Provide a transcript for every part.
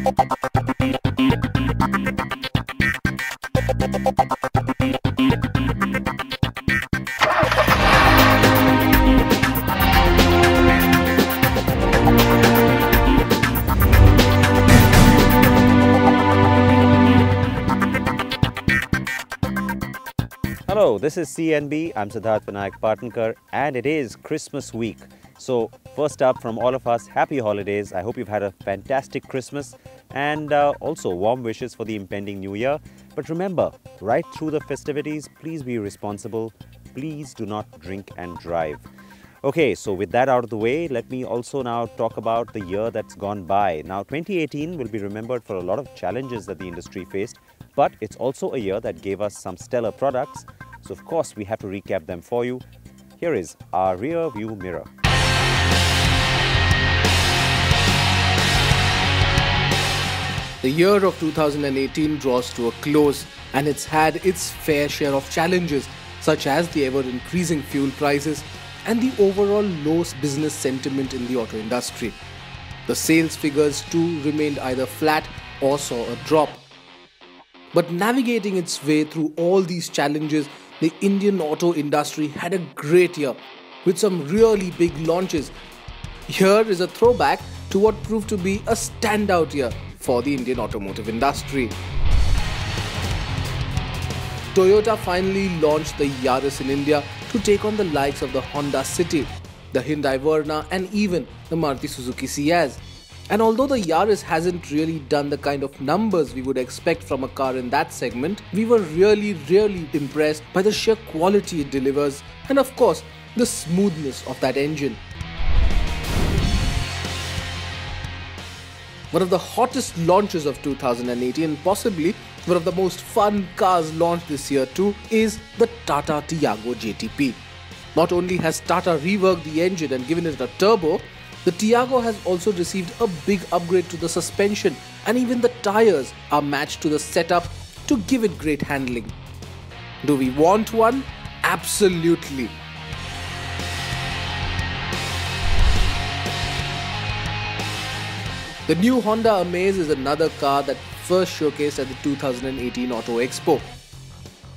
Hello, this is CNB. I'm Siddharth Vinayak Partnkar and it is Christmas week. So first up from all of us, happy holidays. I hope you've had a fantastic Christmas and also warm wishes for the impending new year. But remember, right through the festivities, please be responsible. Please do not drink and drive. Okay, so with that out of the way, let me also now talk about the year that's gone by. Now, 2018 will be remembered for a lot of challenges that the industry faced, but it's also a year that gave us some stellar products. So of course, we have to recap them for you. Here is our rear view mirror. The year of 2018 draws to a close and it's had its fair share of challenges such as the ever-increasing fuel prices and the overall low business sentiment in the auto industry. The sales figures too remained either flat or saw a drop. But navigating its way through all these challenges, the Indian auto industry had a great year with some really big launches. Here is a throwback to what proved to be a standout year for the Indian automotive industry. Toyota finally launched the Yaris in India to take on the likes of the Honda City, the Hyundai Verna and even the Maruti Suzuki Ciaz. And although the Yaris hasn't really done the kind of numbers we would expect from a car in that segment, we were really impressed by the sheer quality it delivers and of course the smoothness of that engine. One of the hottest launches of 2018, possibly one of the most fun cars launched this year too, is the Tata Tiago JTP. Not only has Tata reworked the engine and given it a turbo, the Tiago has also received a big upgrade to the suspension and even the tires are matched to the setup to give it great handling. Do we want one? Absolutely. The new Honda Amaze is another car that first showcased at the 2018 Auto Expo.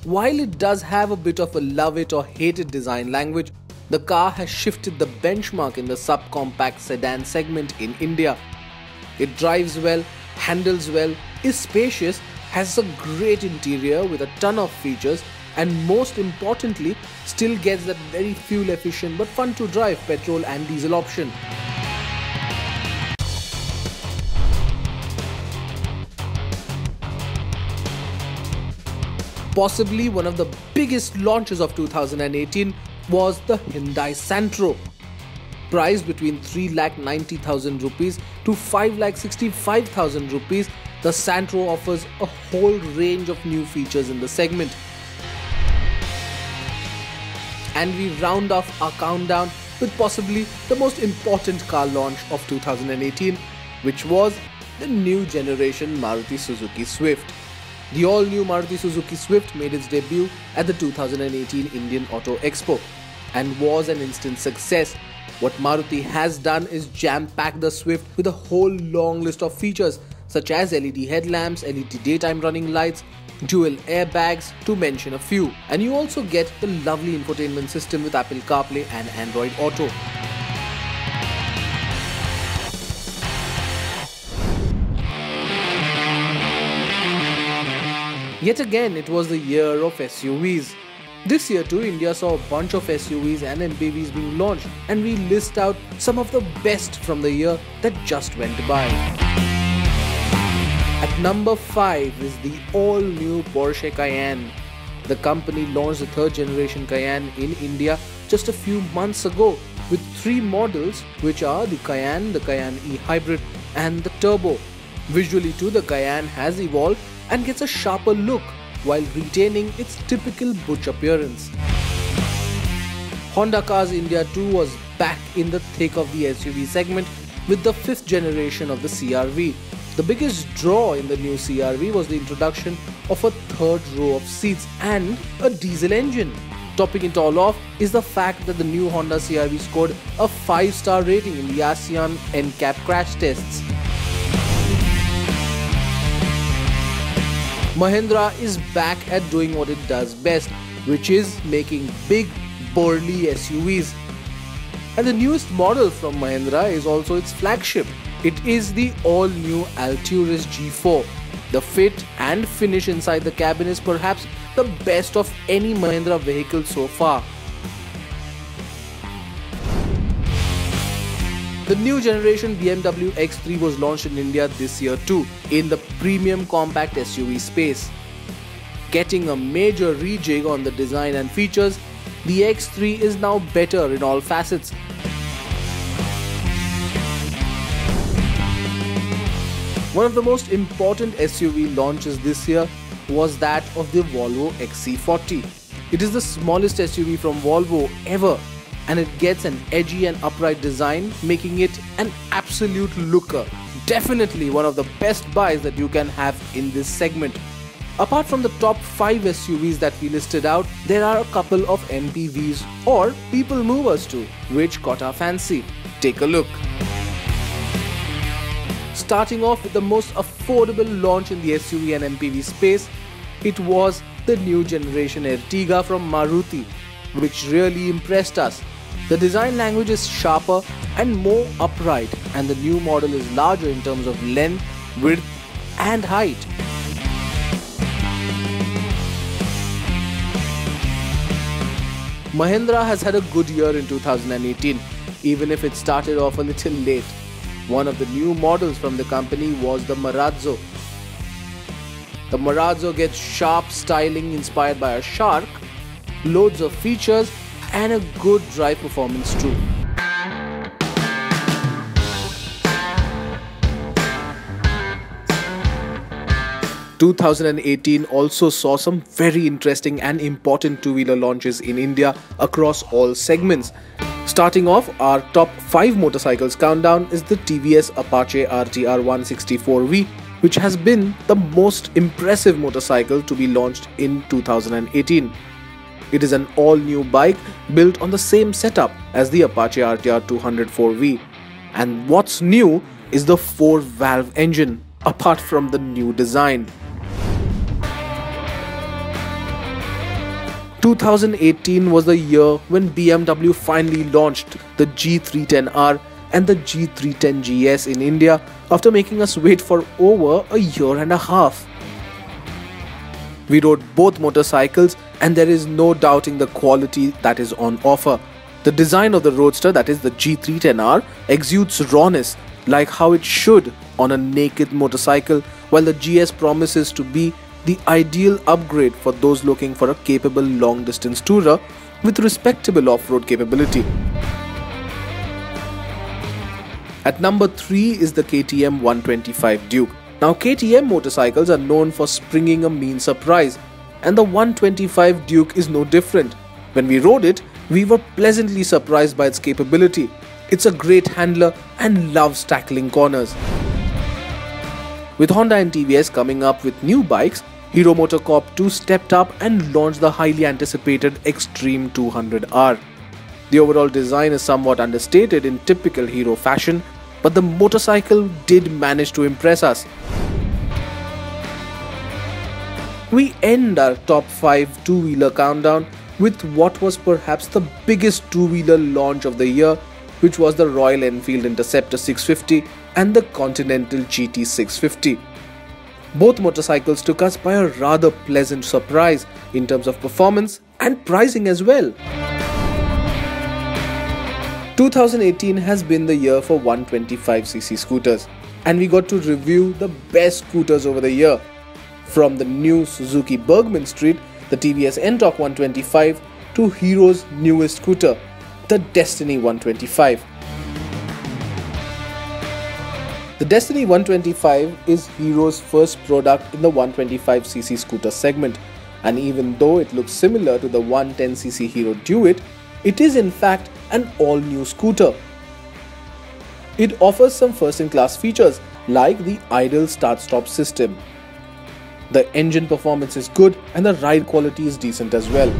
While it does have a bit of a love it or hate it design language, the car has shifted the benchmark in the subcompact sedan segment in India. It drives well, handles well, is spacious, has a great interior with a ton of features and most importantly still gets that very fuel efficient but fun to drive petrol and diesel option. Possibly one of the biggest launches of 2018 was the Hyundai Santro. Priced between 3,90,000 rupees to 5,65,000 rupees, the Santro offers a whole range of new features in the segment. And we round off our countdown with possibly the most important car launch of 2018, which was the new generation Maruti Suzuki Swift. The all-new Maruti Suzuki Swift made its debut at the 2018 Indian Auto Expo and was an instant success. What Maruti has done is jam-pack the Swift with a whole long list of features such as LED headlamps, LED daytime running lights, dual airbags to mention a few. And you also get the lovely infotainment system with Apple CarPlay and Android Auto. Yet again, it was the year of SUVs. This year too, India saw a bunch of SUVs and MPVs being launched, and we list out some of the best from the year that just went by. At number 5 is the all-new Porsche Cayenne. The company launched the third generation Cayenne in India just a few months ago with 3 models, which are the Cayenne E Hybrid and the Turbo. Visually too, the Cayenne has evolved and gets a sharper look while retaining its typical butch appearance. Honda Cars India too was back in the thick of the SUV segment with the 5th generation of the CR-V. The biggest draw in the new CR-V was the introduction of a 3rd row of seats and a diesel engine. Topping it all off is the fact that the new Honda CR-V scored a 5-star rating in the ASEAN NCAP crash tests. Mahindra is back at doing what it does best, which is making big, burly SUVs. And the newest model from Mahindra is also its flagship. It is the all-new Alturas G4. The fit and finish inside the cabin is perhaps the best of any Mahindra vehicle so far. The new generation BMW X3 was launched in India this year too, in the premium compact SUV space. Getting a major rejig on the design and features, the X3 is now better in all facets. One of the most important SUV launches this year was that of the Volvo XC40. It is the smallest SUV from Volvo ever, and it gets an edgy and upright design, making it an absolute looker. Definitely one of the best buys that you can have in this segment. Apart from the top 5 SUVs that we listed out, there are a couple of MPVs or people movers too, which caught our fancy. Take a look. Starting off with the most affordable launch in the SUV and MPV space, it was the new generation Ertiga from Maruti, which really impressed us. The design language is sharper and more upright, and the new model is larger in terms of length, width and height. Mahindra has had a good year in 2018, even if it started off a little late. One of the new models from the company was the Marazzo. The Marazzo gets sharp styling inspired by a shark, loads of features and a good drive performance too. (2018) also saw some very interesting and important two-wheeler launches in India across all segments. Starting off, our top 5 motorcycles countdown is the TVS Apache RTR 164V, which has been the most impressive motorcycle to be launched in 2018. It is an all-new bike built on the same setup as the Apache RTR 204V. And what's new is the 4-valve engine, apart from the new design. 2018 was the year when BMW finally launched the G310R and the G310GS in India after making us wait for over a year and a half. We rode both motorcycles and there is no doubting the quality that is on offer. The design of the Roadster, that is the G310R, exudes rawness like how it should on a naked motorcycle, while the GS promises to be the ideal upgrade for those looking for a capable long-distance tourer with respectable off-road capability. At number 3 is the KTM 125 Duke. Now, KTM motorcycles are known for springing a mean surprise, and the 125 Duke is no different. When we rode it, we were pleasantly surprised by its capability. It's a great handler and loves tackling corners. With Honda and TVS coming up with new bikes, Hero MotoCorp 2 stepped up and launched the highly anticipated Extreme 200R. The overall design is somewhat understated in typical Hero fashion, but the motorcycle did manage to impress us. We end our top 5 two-wheeler countdown with what was perhaps the biggest two-wheeler launch of the year, which was the Royal Enfield Interceptor 650 and the Continental GT 650. Both motorcycles took us by a rather pleasant surprise in terms of performance and pricing as well. 2018 has been the year for 125cc scooters, and we got to review the best scooters over the year. From the new Suzuki Bergman Street, the TVS Ntorq 125 to Hero's newest scooter, the Destiny 125. The Destiny 125 is Hero's first product in the 125cc scooter segment, and even though it looks similar to the 110cc Hero Duet, it is in fact an all-new scooter. It offers some first-in-class features like the idle start-stop system. The engine performance is good and the ride quality is decent as well.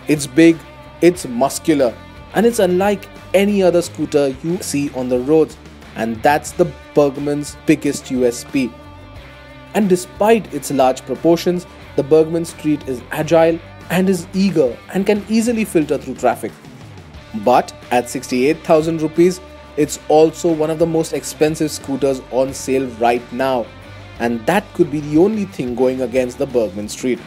It's big, it's muscular, and it's unlike any other scooter you see on the roads, and that's the Bergman's biggest USP. And despite its large proportions, the Bergman Street is agile and is eager and can easily filter through traffic. But at 68,000 rupees, it's also one of the most expensive scooters on sale right now. And that could be the only thing going against the Bergman Street.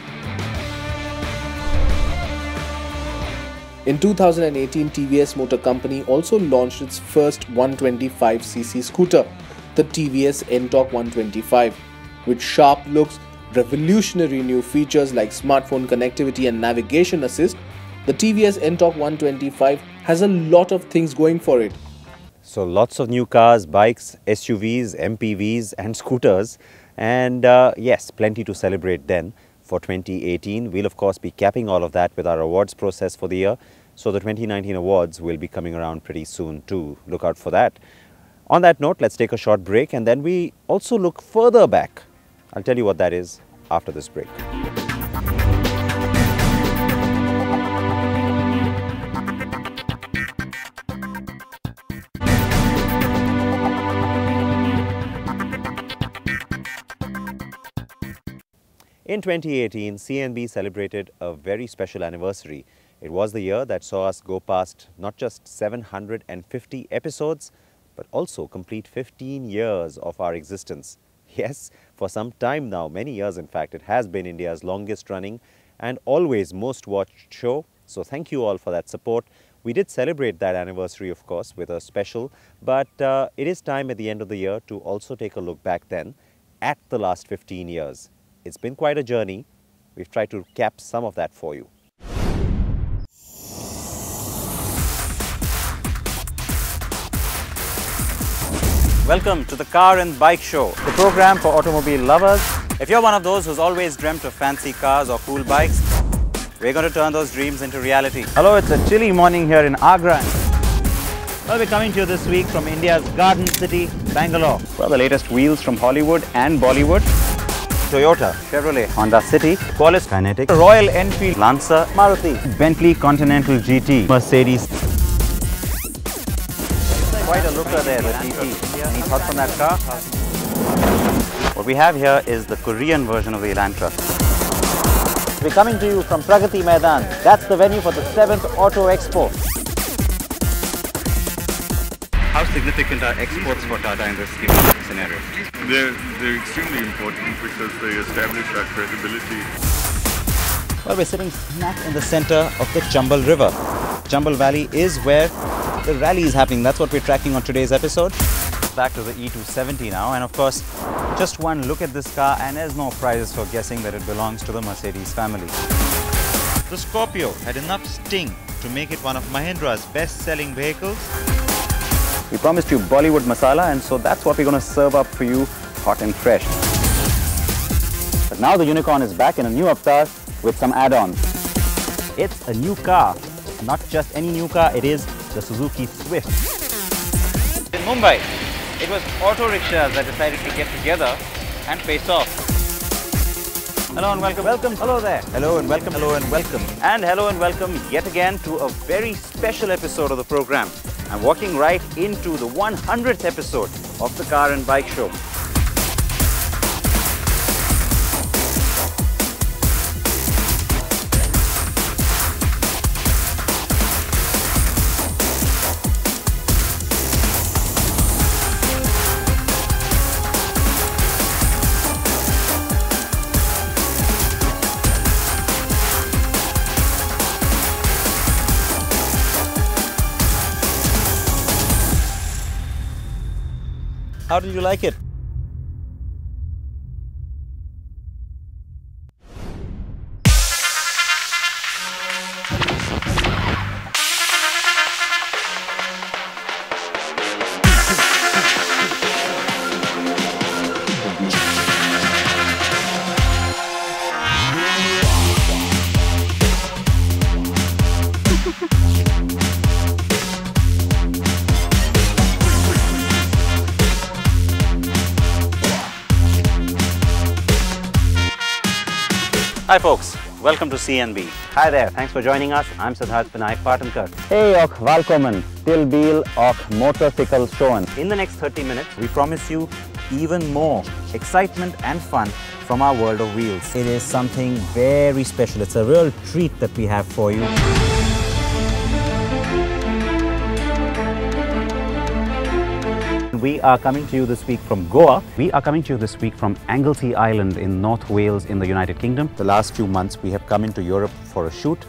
In 2018, TVS Motor Company also launched its first 125cc scooter, the TVS NTORQ 125. With sharp looks, revolutionary new features like smartphone connectivity and navigation assist, the TVS NTORQ 125 has a lot of things going for it. So lots of new cars, bikes, SUVs, MPVs and scooters, and yes, plenty to celebrate then. For 2018, we'll of course be capping all of that with our awards process for the year. So the 2019 awards will be coming around pretty soon too. Look out for that. On that note, let's take a short break and then we also look further back. I'll tell you what that is after this break. In 2018, CNB celebrated a very special anniversary. It was the year that saw us go past not just 750 episodes, but also complete 15 years of our existence. Yes, for some time now, many years in fact, it has been India's longest running and always most watched show. So thank you all for that support. We did celebrate that anniversary, of course, with a special, but it is time at the end of the year to also take a look back then at the last 15 years. It's been quite a journey. We've tried to cap some of that for you. Welcome to the Car and Bike Show, the program for automobile lovers. If you're one of those who's always dreamt of fancy cars or cool bikes, we're going to turn those dreams into reality. Hello, it's a chilly morning here in Agra. Well, we're coming to you this week from India's garden city, Bangalore. Well, the latest wheels from Hollywood and Bollywood. Toyota, Chevrolet, Honda City, Qualis Kinetic, Royal Enfield, Lancer, Maruti, Bentley Continental GT, Mercedes. Quite a looker there, the GT. Any thoughts on that car? What we have here is the Korean version of the Elantra. We're coming to you from Pragati Maidan. That's the venue for the 7th Auto Expo. How significant are exports for Tata in this scenario? They're extremely important because they establish our credibility. Well, we're sitting smack in the center of the Chambal River. Chambal Valley is where the rally is happening. That's what we're tracking on today's episode. Back to the E270 now, and of course, just one look at this car and there's no prizes for guessing that it belongs to the Mercedes family. The Scorpio had enough sting to make it one of Mahindra's best-selling vehicles. We promised you Bollywood masala, and so that's what we're going to serve up for you, hot and fresh. But now the Unicorn is back in a new avatar with some add-ons. It's a new car, not just any new car, it is the Suzuki Swift. In Mumbai, it was auto rickshaws that decided to get together and face off. Hello and welcome. Welcome. Hello there. Hello and welcome. Hello and welcome. And hello and welcome yet again to a very special episode of the program. I'm walking right into the 100th episode of the Car and Bike Show. How did you like it? Hi folks, welcome to CNB. Hi there, thanks for joining us. I'm Siddharth Vinayak Patankar. Hey och välkommen till bil och motorcykel showen. In the next 30 minutes, we promise you even more excitement and fun from our world of wheels. It is something very special. It's a real treat that we have for you. We are coming to you this week from Goa. We are coming to you this week from Anglesey Island in North Wales in the United Kingdom. The last few months we have come into Europe for a shoot.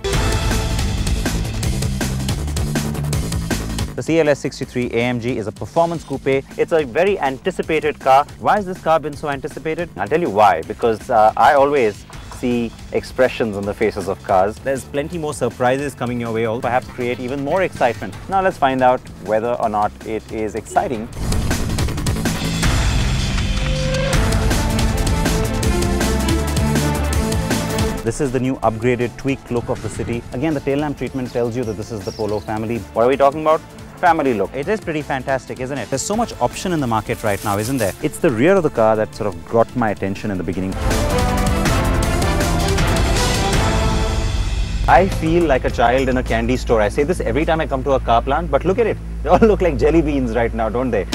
The CLS 63 AMG is a performance coupe. It's a very anticipated car. Why has this car been so anticipated? I'll tell you why. Because I always see expressions on the faces of cars. There's plenty more surprises coming your way, or perhaps create even more excitement. Now let's find out whether or not it is exciting. This is the new upgraded, tweaked look of the city. Again, the tail lamp treatment tells you that this is the Polo family. What are we talking about? Family look. It is pretty fantastic, isn't it? There's so much option in the market right now, isn't there? It's the rear of the car that sort of got my attention in the beginning. I feel like a child in a candy store. I say this every time I come to a car plant, but look at it. They all look like jelly beans right now, don't they?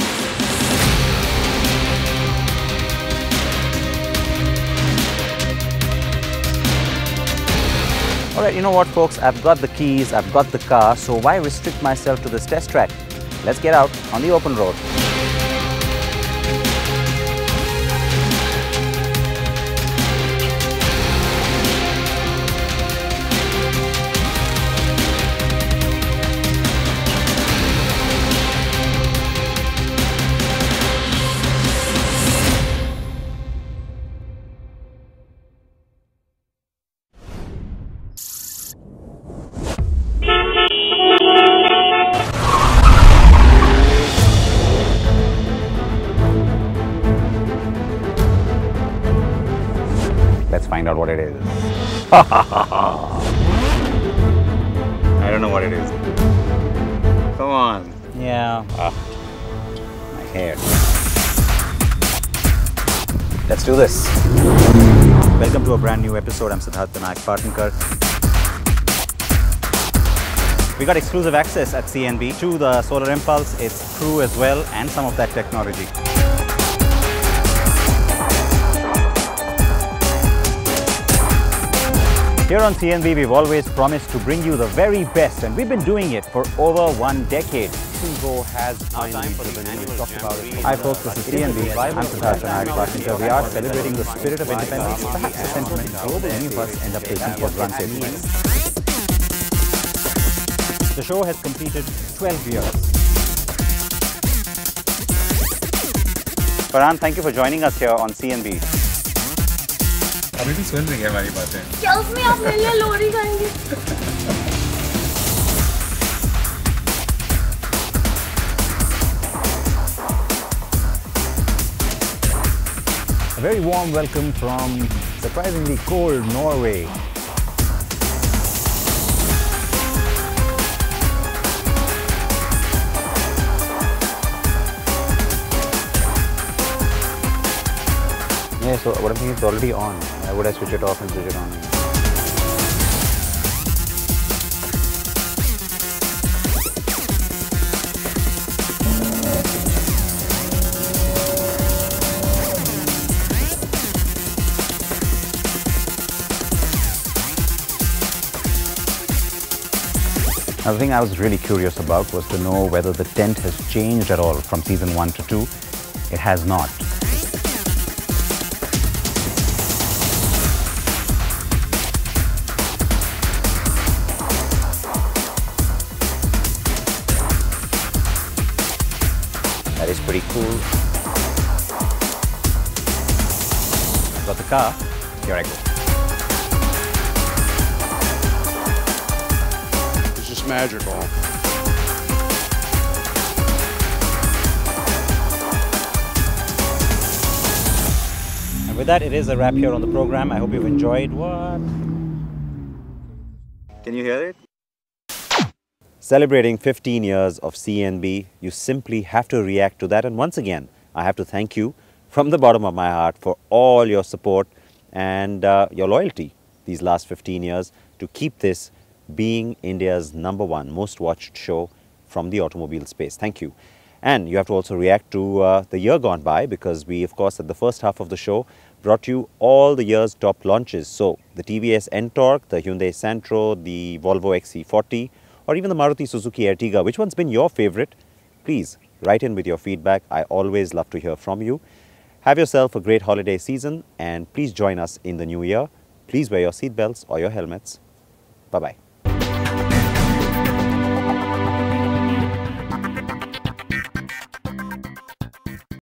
Alright, you know what folks, I've got the keys, I've got the car, so why restrict myself to this test track? Let's get out on the open road. Let's find out what it is. I don't know what it is. Come on. Yeah. My hair. Let's do this. Welcome to a brand new episode. I'm Siddharth Vinayak Partnkar. We got exclusive access at CNB to the Solar Impulse, its crew as well, and some of that technology. Here on CNB, we've always promised to bring you the very best, and we've been doing it for over 1 decade. Singo has finally driven in. We've talked about it. Hi folks, this is CNB. I'm Siddharth Vinayak Partnkar. We are celebrating the spirit of independence, perhaps a sentiment global many of us end up taking for granted. The show has completed 12 years. Farhan, thank you for joining us here on CNB. अभी भी सुन रही है हमारी बातें। क्या उसमें आप मेरे लिए लोरी गाएंगे? A very warm welcome from surprisingly cold Norway. Yeah, so what I'm thinking, it's already on. Why would I switch it off and switch it on? Another thing I was really curious about was to know whether the tent has changed at all from season 1 to 2. It has not. That is pretty cool. Got the car, here I go. It's just magical. And with that, it is a wrap here on the program. I hope you've enjoyed. What? Can you hear it? Celebrating 15 years of CNB, you simply have to react to that. And once again, I have to thank you from the bottom of my heart for all your support and your loyalty these last 15 years to keep this being India's #1 most watched show from the automobile space. Thank you. And you have to also react to the year gone by, because we, of course, at the first half of the show, brought you all the year's top launches. So the TVS Ntorq, the Hyundai Santro, the Volvo XC40, or even the Maruti Suzuki Ertiga. Which one's been your favorite? Please write in with your feedback. I always love to hear from you. Have yourself a great holiday season, and please join us in the new year. Please wear your seatbelts or your helmets. Bye-bye.